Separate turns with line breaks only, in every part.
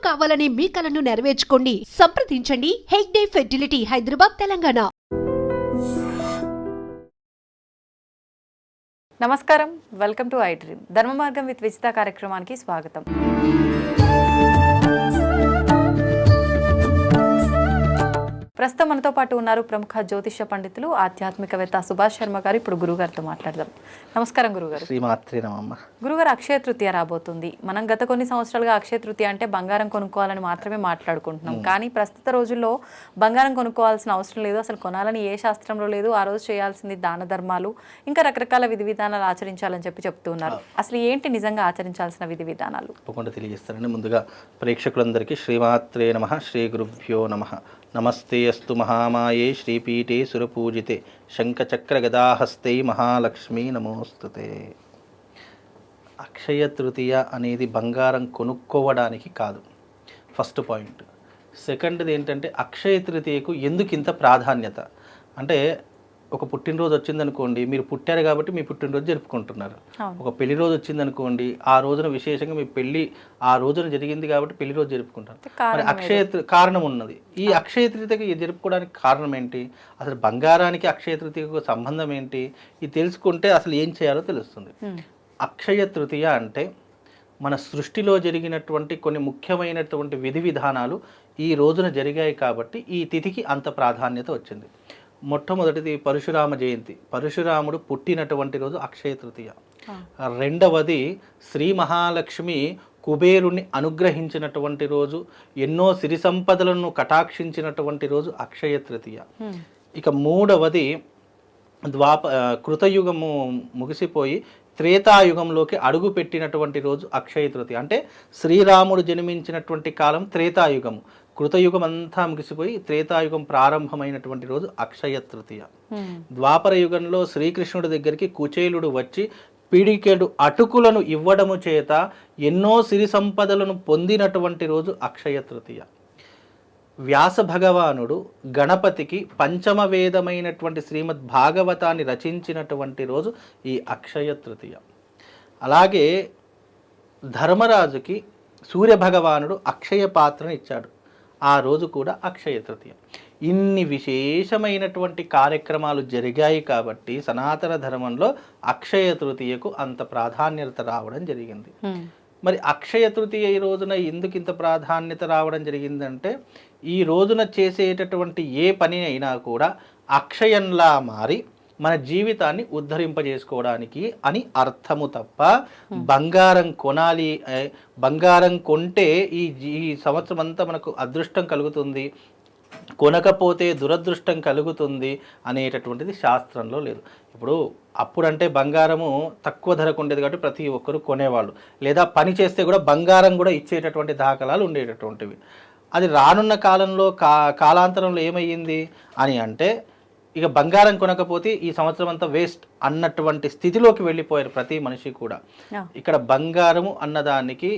కావాలనే మీ కలను నెరవేర్చుకోండి. సంప్రదించండి హెగ్డే ఫెర్టిలిటీ, హైదరాబాద్, తెలంగాణ.
నమస్కారం, వెల్కమ్ టు ఐ డ్రీమ్. ధర్మ మార్గం విత్ విజిత కార్యక్రమానికి స్వాగతం. ప్రస్తుతం మనతో పాటు ఉన్నారు ప్రముఖ జ్యోతిష పండితులు, ఆధ్యాత్మికవేత్త సుభాష్ శర్మ గారు. ఇప్పుడు గురుగారితో మాట్లాడదాం. నమస్కారం గురుగారు. గురుగారు, అక్షయ తృతీయ రాబోతుంది. మనం గత కొన్ని సంవత్సరాలుగా అక్షయ తృతీయ అంటే బంగారం కొనుక్కోవాలని మాత్రమే మాట్లాడుకుంటున్నాం. కానీ ప్రస్తుత రోజుల్లో బంగారం కొనుక్కోవాల్సిన అవసరం లేదు, అసలు కొనాలని ఏ శాస్త్రంలో లేదు. ఆ రోజు చేయాల్సింది దాన ధర్మాలు, ఇంకా రకరకాల విధి విధానాలు ఆచరించాలని చెప్తున్నారు. అసలు ఏంటి నిజంగా ఆచరించాల్సిన విధి విధానాలు?
తప్పకుండా తెలియజేస్తారండి. ముందుగా ప్రేక్షకులందరికీ శ్రీమాత్రే నమః, శ్రీ గురుభ్యో నమః. నమస్తే అస్తు మహామాయే శ్రీపీఠే సురపూజితే శంఖచక్ర గదాహస్తే మహాలక్ష్మీ నమోస్తుతే. అక్షయ తృతీయ అనేది బంగారం కొనుక్కోవడానికి కాదు, ఫస్ట్ పాయింట్. సెకండ్ది ఏంటంటే అక్షయ తృతీయకు ఎందుకు ఇంత ప్రాధాన్యత అంటే, ఒక పుట్టినరోజు వచ్చిందనుకోండి, మీరు పుట్టారు కాబట్టి మీ పుట్టినరోజు జరుపుకుంటున్నారు. ఒక పెళ్లి రోజు వచ్చిందనుకోండి, ఆ రోజున విశేషంగా మీ పెళ్లి ఆ రోజున జరిగింది కాబట్టి పెళ్లి రోజు జరుపుకుంటారు. మరి అక్షయ కారణం ఉన్నది. ఈ అక్షయ తృతీయకి జరుపుకోవడానికి కారణం ఏంటి? అసలు బంగారానికి అక్షయ తృతీయకు సంబంధం ఏంటి? ఇది తెలుసుకుంటే అసలు ఏం చేయాలో తెలుస్తుంది. అక్షయ తృతీయ అంటే మన సృష్టిలో జరిగినటువంటి కొన్ని ముఖ్యమైనటువంటి విధి విధానాలు ఈ రోజున జరిగాయి కాబట్టి ఈ తిథికి అంత ప్రాధాన్యత వచ్చింది. మొట్టమొదటిది పరశురామ జయంతి, పరశురాముడు పుట్టినటువంటి రోజు అక్షయ తృతీయ. రెండవది శ్రీ మహాలక్ష్మి కుబేరుని అనుగ్రహించినటువంటి రోజు, ఎన్నో సిరి సంపదలను కటాక్షించినటువంటి రోజు అక్షయ తృతీయ. ఇక మూడవది కృతయుగము ముగిసిపోయి త్రేతాయుగంలోకి అడుగు పెట్టినటువంటి రోజు అక్షయ తృతీయ. అంటే శ్రీరాముడు జన్మించినటువంటి కాలం త్రేతాయుగము, కృతయుగం అంతా ముగిసిపోయి త్రేతాయుగం ప్రారంభమైనటువంటి రోజు అక్షయ తృతీయ. ద్వాపర యుగంలో శ్రీకృష్ణుడి దగ్గరికి కుచేలుడు వచ్చి పిడికెడు అటుకులను ఇవ్వడము చేత ఎన్నో సిరి సంపదలను పొందినటువంటి రోజు అక్షయ తృతీయ. వ్యాస భగవానుడు గణపతికి పంచమ వేదమైనటువంటి శ్రీమద్ భాగవతాన్ని రచించినటువంటి రోజు ఈ అక్షయ తృతీయ. అలాగే ధర్మరాజుకి సూర్యభగవానుడు అక్షయ పాత్రను ఇచ్చాడు, ఆ రోజు కూడా అక్షయ తృతీయ. ఇన్ని విశేషమైనటువంటి కార్యక్రమాలు జరిగాయి కాబట్టి సనాతన ధర్మంలో అక్షయ తృతీయకు అంత ప్రాధాన్యత రావడం జరిగింది. మరి అక్షయ తృతీయ ఈ రోజున ఎందుకు ఇంత ప్రాధాన్యత రావడం జరిగిందంటే, ఈ రోజున చేసేటటువంటి ఏ పని అయినా కూడా అక్షయంలా మారి మన జీవితాన్ని ఉద్ధరింపజేసుకోవడానికి అని అర్థము తప్ప బంగారం కొనాలి, బంగారం కొంటే ఈ సంవత్సరం అంతా మనకు అదృష్టం కలుగుతుంది, కొనకపోతే దురదృష్టం కలుగుతుంది అనేటటువంటిది శాస్త్రంలో లేదు. ఇప్పుడు అప్పుడంటే బంగారము తక్కువ ధరకు ఉండేది కాబట్టి ప్రతి ఒక్కరు కొనేవాళ్ళు, లేదా పని చేస్తే కూడా బంగారం కూడా ఇచ్చేటటువంటి దాఖలాలు ఉండేటటువంటివి. అది రానున్న కాలంలో కాలాంతరంలో ఏమయ్యింది అని అంటే, ఇక బంగారం కొనకపోతే ఈ సంవత్సరం అంతా వేస్ట్ అన్నటువంటి స్థితిలోకి వెళ్ళిపోయారు ప్రతి మనిషి కూడా. ఇక్కడ బంగారము అన్నదానికి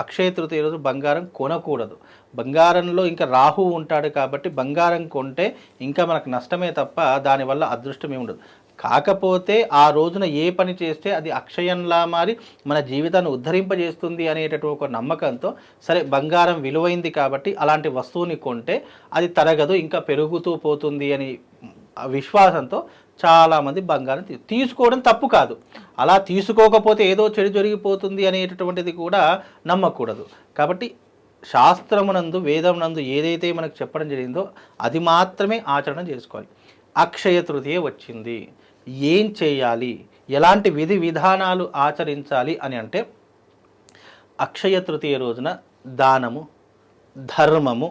అక్షయ తృతీయ రోజు బంగారం కొనకూడదు. బంగారంలో ఇంకా రాహు ఉంటాడు కాబట్టి బంగారం కొంటే ఇంకా మనకు నష్టమే తప్ప దానివల్ల అదృష్టం ఏమి ఉండదు. కాకపోతే ఆ రోజున ఏ పని చేస్తే అది అక్షయంలా మారి మన జీవితాన్ని ఉద్ధరింపజేస్తుంది అనేటటువంటి ఒక నమ్మకంతో, సరే బంగారం విలువైంది కాబట్టి అలాంటి వస్తువుని కొంటే అది తరగదు, ఇంకా పెరుగుతూ పోతుంది అని విశ్వాసంతో చాలామంది బంగారం తీసుకోవడం తప్పు కాదు. అలా తీసుకోకపోతే ఏదో చెడు జరిగిపోతుంది అనేటటువంటిది కూడా నమ్మకూడదు. కాబట్టి శాస్త్రమునందు వేదమునందు ఏదైతే మనకు చెప్పడం జరిగిందో అది మాత్రమే ఆచరణ చేసుకోవాలి. అక్షయ తృతీయ వచ్చింది, ఏం చేయాలి, ఎలాంటి విధి విధానాలు ఆచరించాలి అని అంటే, అక్షయ తృతీయ రోజున దానము, ధర్మము,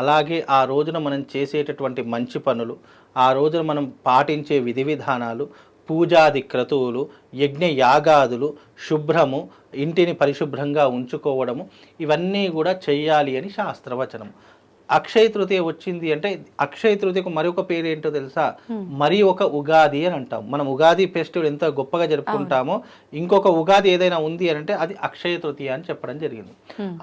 అలాగే ఆ రోజున మనం చేసేటటువంటి మంచి పనులు, ఆ రోజున మనం పాటించే విధి విధానాలు, పూజాది క్రతువులు, యజ్ఞ యాగాదులు, శుభ్రము, ఇంటిని పరిశుభ్రంగా ఉంచుకోవడము, ఇవన్నీ కూడా చెయ్యాలి అని శాస్త్రవచనం. అక్షయ తృతీయ వచ్చింది అంటే, అక్షయ తృతీయకు మరొక పేరు ఏంటో తెలుసా? మరి ఒక ఉగాది అని అంటాం. మనం ఉగాది ఫెస్టివల్ ఎంత గొప్పగా జరుపుకుంటామో, ఇంకొక ఉగాది ఏదైనా ఉంది అని అంటే అది అక్షయ తృతీయ అని చెప్పడం జరిగింది.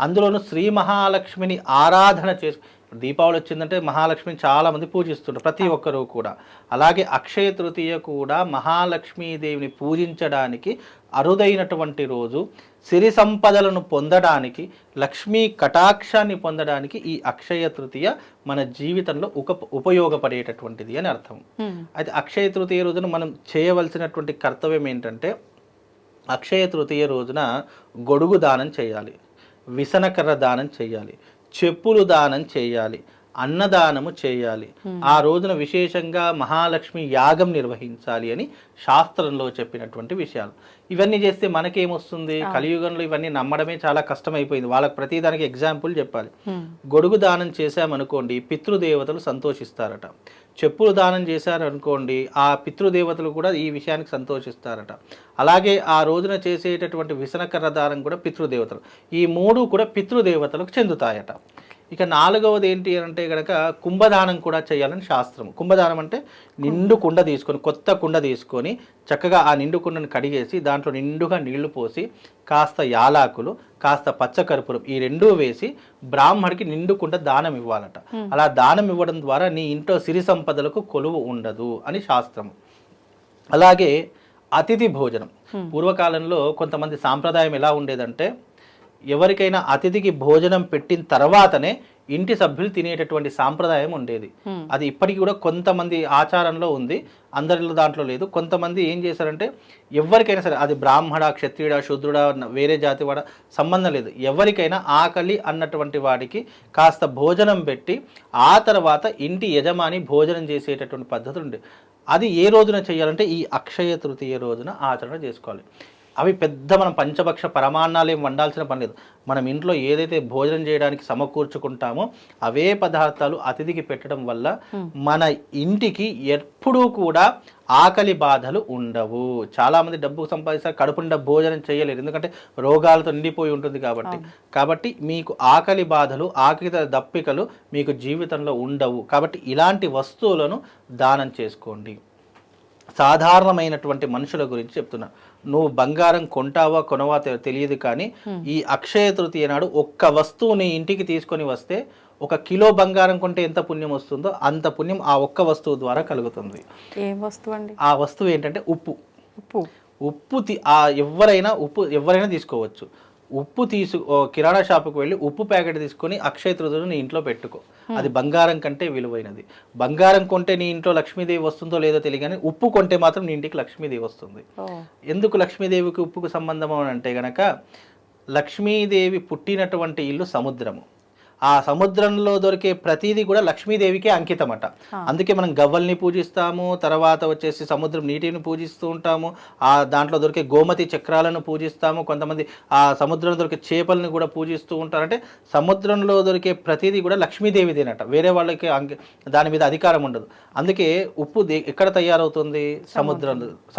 అందులోనూ శ్రీ మహాలక్ష్మిని ఆరాధన చేసు, దీపావళి వచ్చిందంటే మహాలక్ష్మిని చాలామంది పూజిస్తుంటారు ప్రతి ఒక్కరూ కూడా. అలాగే అక్షయ తృతీయ కూడా మహాలక్ష్మీదేవిని పూజించడానికి అరుదైనటువంటి రోజు. సిరి సంపదలను పొందడానికి, లక్ష్మీ కటాక్షాన్ని పొందడానికి ఈ అక్షయ తృతీయ మన జీవితంలో ఉపయోగపడేటటువంటిది అని అర్థం. అయితే అక్షయ తృతీయ రోజున మనం చేయవలసినటువంటి కర్తవ్యం ఏంటంటే, అక్షయ తృతీయ రోజున గొడుగు దానం చేయాలి, విసనకర్ర దానం చేయాలి, చెప్పులు దానం చేయాలి, అన్నదానము చేయాలి. ఆ రోజున విశేషంగా మహాలక్ష్మి యాగం నిర్వహించాలి అని శాస్త్రంలో చెప్పినటువంటి విషయాలు. ఇవన్నీ చేస్తే మనకేమొస్తుంది? కలియుగంలో ఇవన్నీ నమ్మడమే చాలా కష్టమైపోయింది. వాళ్ళకి ప్రతిదానికి ఎగ్జాంపుల్ చెప్పాలి. గొడుగు దానం చేశామనుకోండి, పితృదేవతలు సంతోషిస్తారట. చెప్పులు దానం చేశారనుకోండి, ఆ పితృదేవతలు కూడా ఈ విషయానికి సంతోషిస్తారట. అలాగే ఆ రోజున చేసేటటువంటి విసనకర్ర దానం కూడా పితృదేవతలు. ఈ మూడు కూడా పితృదేవతలకు చెందుతాయట. ఇక నాలుగవది ఏంటి అంటే కనుక కుంభదానం కూడా చేయాలని శాస్త్రం. కుంభదానం అంటే నిండు కుండ తీసుకొని, కొత్త కుండ తీసుకొని చక్కగా ఆ నిండు కుండను కడిగేసి దాంట్లో నిండుగా నీళ్లు పోసి కాస్త యాలాకులు, కాస్త పచ్చకర్పూరం ఈ రెండూ వేసి బ్రాహ్మడికి నిండు కుండ దానం ఇవ్వాలట. అలా దానం ఇవ్వడం ద్వారా నీ ఇంట్లో సిరి సంపదలకు కొలువు ఉండదు అని శాస్త్రం. అలాగే అతిథి భోజనం. పూర్వకాలంలో కొంతమంది సాంప్రదాయం ఎలా ఉండేదంటే, ఎవరికైనా అతిథికి భోజనం పెట్టిన తర్వాతనే ఇంటి సభ్యులు తినేటటువంటి సాంప్రదాయం ఉండేది. అది ఇప్పటికీ కూడా కొంతమంది ఆచారంలో ఉంది, అందరిలో దాంట్లో లేదు. కొంతమంది ఏం చేశారంటే, ఎవరికైనా సరే అది బ్రాహ్మణ, క్షత్రియుడ, శూద్రుడ, వేరే జాతి వాడ సంబంధం లేదు, ఎవరికైనా ఆకలి అన్నటువంటి వాడికి కాస్త భోజనం పెట్టి ఆ తర్వాత ఇంటి యజమాని భోజనం చేసేటటువంటి పద్ధతులు ఉండే. అది ఏ రోజున చేయాలంటే ఈ అక్షయ తృతీయ రోజున ఆచరణ చేసుకోవాలి. అవి పెద్ద మనం పంచభక్ష పరమాన్నాలు ఏం వండాల్సిన పని లేదు. మనం ఇంట్లో ఏదైతే భోజనం చేయడానికి సమకూర్చుకుంటామో అవే పదార్థాలు అతిథికి పెట్టడం వల్ల మన ఇంటికి ఎప్పుడూ కూడా ఆకలి బాధలు ఉండవు. చాలామంది డబ్బు సంపాదిస్తారు, కడుపు నిండా భోజనం చేయలేరు, ఎందుకంటే రోగాలతో నిండిపోయి ఉంటుంది కాబట్టి మీకు ఆకలి బాధలు, ఆకలి దప్పికలు మీకు జీవితంలో ఉండవు. కాబట్టి ఇలాంటి వస్తువులను దానం చేసుకోండి. సాధారణమైనటువంటి మనుషుల గురించి చెప్తున్నా. నువ్వు బంగారం కొంటావా కొనవా తెలియదు, కానీ ఈ అక్షయ తృతీయ నాడు ఒక్క వస్తువుని ఇంటికి తీసుకొని వస్తే 1 కిలో బంగారం కొంటే ఎంత పుణ్యం వస్తుందో అంత పుణ్యం ఆ ఒక్క వస్తువు ద్వారా కలుగుతుంది.
ఏం వస్తువు అండి? ఆ
వస్తువు ఏంటంటే ఉప్పు. ఎవరైనా తీసుకోవచ్చు. ఉప్పు కిరాణా షాపుకి వెళ్ళి ఉప్పు ప్యాకెట్ తీసుకొని అక్షయ తృతీయను నీ ఇంట్లో పెట్టుకో. అది బంగారం కంటే విలువైనది. బంగారం కొంటే నీ ఇంట్లో లక్ష్మీదేవి వస్తుందో లేదో తెలియదు, కానీ ఉప్పు కొంటే మాత్రం నీ ఇంటికి లక్ష్మీదేవి వస్తుంది. ఎందుకు లక్ష్మీదేవికి ఉప్పుకు సంబంధం అని అంటే గనక, లక్ష్మీదేవి పుట్టినటువంటి ఇల్లు సముద్రము. ఆ సముద్రంలో దొరికే ప్రతిదీ కూడా లక్ష్మీదేవికే అంకితమట. అందుకే మనం గవ్వల్ని పూజిస్తాము, తర్వాత వచ్చేసి సముద్రం నీటిని పూజిస్తూ ఉంటాము, ఆ దాంట్లో దొరికే గోమతి చక్రాలను పూజిస్తాము, కొంతమంది ఆ సముద్రంలో దొరికే చేపలను కూడా పూజిస్తూ ఉంటారు. అంటే సముద్రంలో దొరికే ప్రతిదీ కూడా లక్ష్మీదేవిదేనట, వేరే వాళ్ళకి దాని మీద అధికారం ఉండదు. అందుకే ఉప్పు ఎక్కడ తయారవుతుంది?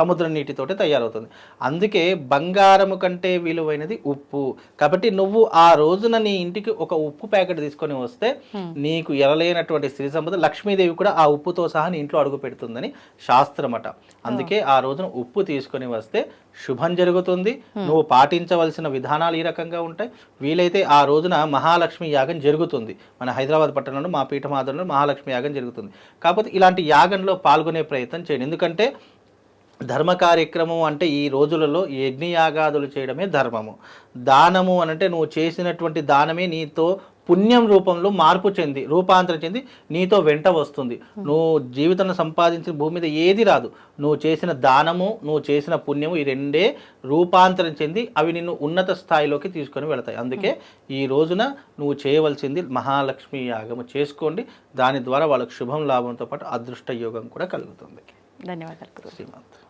సముద్రం నీటితోటి తయారవుతుంది. అందుకే బంగారము కంటే విలువైనది ఉప్పు. కాబట్టి నువ్వు ఆ రోజున నీ ఇంటికి ఒక ఉప్పు ప్యాకెట్ తీసుకొని వస్తే నీకు ఎరలేనటువంటి స్త్రీ సంపద, లక్ష్మీదేవి కూడా ఆ ఉప్పుతో సహా నీ ఇంట్లో అడుగు పెడుతుందని శాస్త్రమట. అందుకే ఆ రోజున ఉప్పు తీసుకొని వస్తే శుభం జరుగుతుంది. నువ్వు పాటించవలసిన విధానాలు ఈ రకంగా ఉంటాయి. వీలైతే ఆ రోజున మహాలక్ష్మి యాగం జరుగుతుంది. మన హైదరాబాద్ పట్టణంలో మా పీఠం ఆధ్వర్యంలో మహాలక్ష్మి యాగం జరుగుతుంది. కాకపోతే ఇలాంటి యాగంలో పాల్గొనే ప్రయత్నం చేయండి. ఎందుకంటే ధర్మ కార్యక్రమం అంటే ఈ రోజులలో యజ్ఞయాగాదులు చేయడమే ధర్మము. దానము అనంటే నువ్వు చేసినటువంటి దానమే నీతో పుణ్యం రూపంలో మార్పు చెంది, రూపాంతరం చెంది నీతో వెంట వస్తుంది. నువ్వు జీవితంలో సంపాదించిన భూమి మీద ఏది రాదు. నువ్వు చేసిన దానము, నువ్వు చేసిన పుణ్యము, ఈ రెండే రూపాంతరం చెంది అవి నిన్ను ఉన్నత స్థాయిలోకి తీసుకొని వెళతాయి. అందుకే ఈ రోజున నువ్వు చేయవలసింది మహాలక్ష్మి యాగము చేసుకోండి. దాని ద్వారా వాళ్ళకు శుభం లాభంతో పాటు అదృష్ట యోగం కూడా కలుగుతుంది.
ధన్యవాదాలు.
శ్రీమాత.